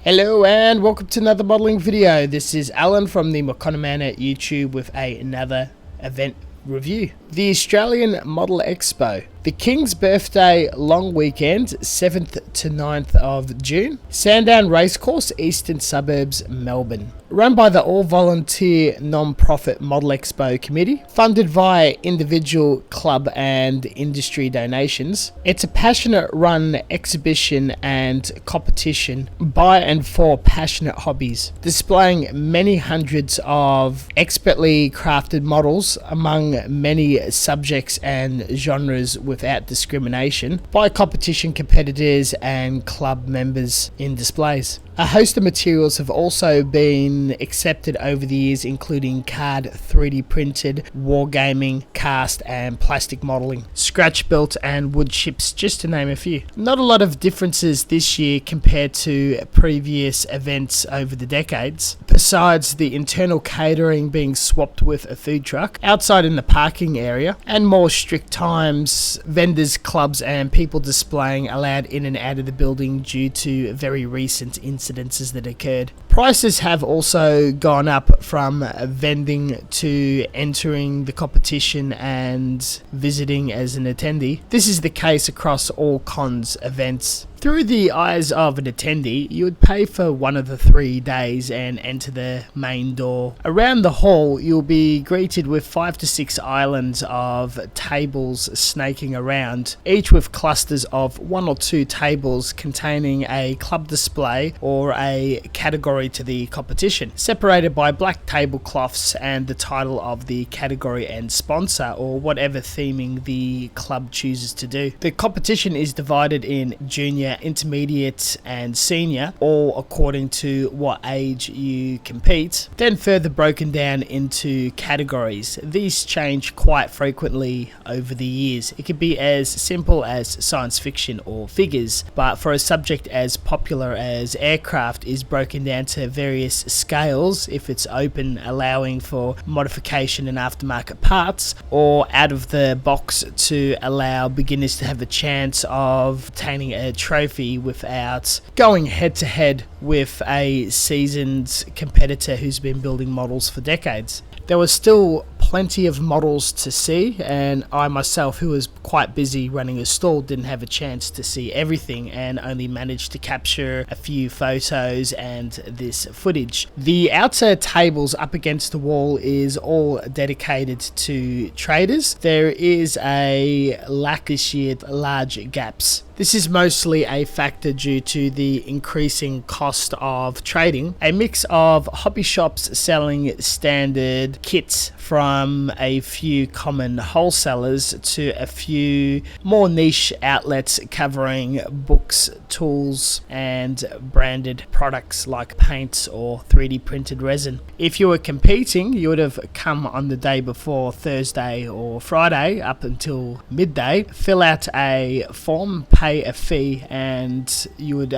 Hello and welcome to another modelling video. This is Alan from the Mokonomana at YouTube with another event review. The Australian Model Expo. The King's Birthday long weekend, 7th to 9th of June. Sandown Racecourse, Eastern Suburbs, Melbourne. Run by the all-volunteer non-profit Model Expo committee, funded via individual, club and industry donations. It's a passionate run exhibition and competition by and for passionate hobbies, displaying many hundreds of expertly crafted models among many subjects and genres without discrimination by competition competitors and club members in displays. A host of materials have also been accepted over the years, including card, 3D printed, wargaming, cast and plastic modelling, scratch built and wood chips, just to name a few. Not a lot of differences this year compared to previous events over the decades, besides the internal catering being swapped with a food truck, outside in the parking area, and more strict times, vendors, clubs and people displaying allowed in and out of the building due to very recent incidences that occurred. Prices have also gone up from vending to entering the competition and visiting as an attendee. This is the case across all cons events. Through the eyes of an attendee, you would pay for one of the 3 days and enter the main door. Around the hall, you'll be greeted with 5 to 6 islands of tables snaking around, each with clusters of 1 or 2 tables containing a club display or a category to the competition, separated by black tablecloths and the title of the category and sponsor, or whatever theming the club chooses to do. The competition is divided in junior, intermediate and senior, all according to what age you compete, then further broken down into categories. These change quite frequently over the years. It could be as simple as science fiction or figures, but for a subject as popular as aircraft is broken down to various scales, if it's open, allowing for modification and aftermarket parts, or out of the box to allow beginners to have a chance of obtaining a trophy without going head to head with a seasoned competitor who's been building models for decades. There was still plenty of models to see, and I myself, who was quite busy running a stall, didn't have a chance to see everything and only managed to capture a few photos and this footage. The outer tables up against the wall is all dedicated to traders. There is a lack this year, large gaps. This is mostly a factor due to the increasing cost of trading. A mix of hobby shops selling standard kits from a few common wholesalers to a few more niche outlets covering books, tools and branded products like paints or 3D printed resin. If you were competing, you would have come on the day before, Thursday or Friday, up until midday, fill out a form, pay a fee, and you would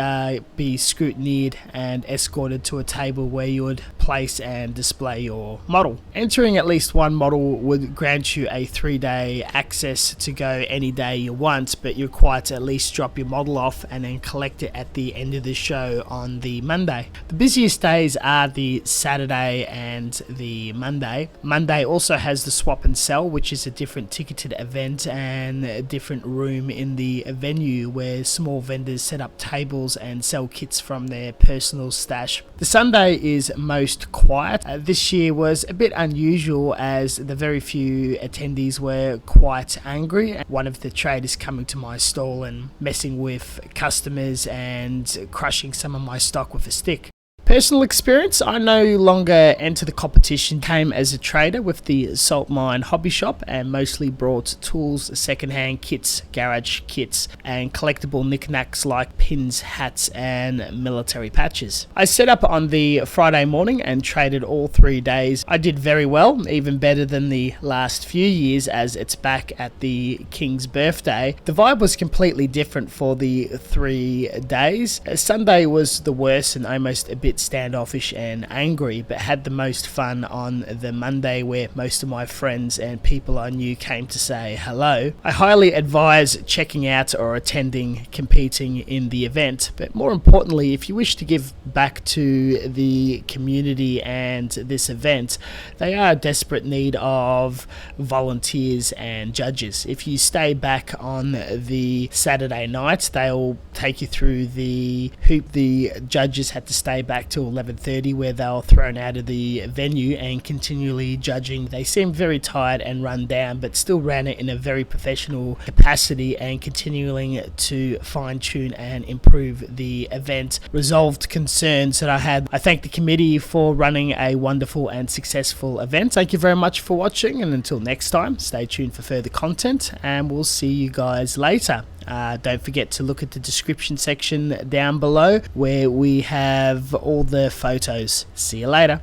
be scrutinized and escorted to a table where you would place and display your model. Entering at least one model would grant you a 3-day access to go any day you want, but you're required to at least drop your model off and then collect it at the end of the show on the Monday. The busiest days are the Saturday and the Monday. Monday also has the swap and sell, which is a different ticketed event and a different room in the venue where small vendors set up tables and sell kits from their personal stash. The Sunday is most quiet. This year was a bit unusual as the very few attendees were quite angry. One of the traders coming to my stall and messing with customers and crushing some of my stock with a stick. Personal experience, I no longer enter the competition, came as a trader with the Salt Mine Hobby Shop and mostly brought tools, secondhand kits, garage kits and collectible knickknacks like pins, hats and military patches. I set up on the Friday morning and traded all 3 days. I did very well, even better than the last few years as it's back at the King's Birthday. The vibe was completely different for the 3 days. Sunday was the worst and almost a bit bit standoffish and angry, but had the most fun on the Monday where most of my friends and people I knew came to say hello. I highly advise checking out or attending competing in the event, but more importantly, if you wish to give back to the community and this event, they are in desperate need of volunteers and judges. If you stay back on the Saturday night, they'll take you through the hoop. The judges had to stay back till 11:30 where they were thrown out of the venue and continually judging. They seemed very tired and run down, but still ran it in a very professional capacity and continuing to fine tune and improve the event. Resolved concerns that I had. I thank the committee for running a wonderful and successful event. Thank you very much for watching, and until next time, stay tuned for further content, and we'll see you guys later. Don't forget to look at the description section down below where we have all the photos. See you later.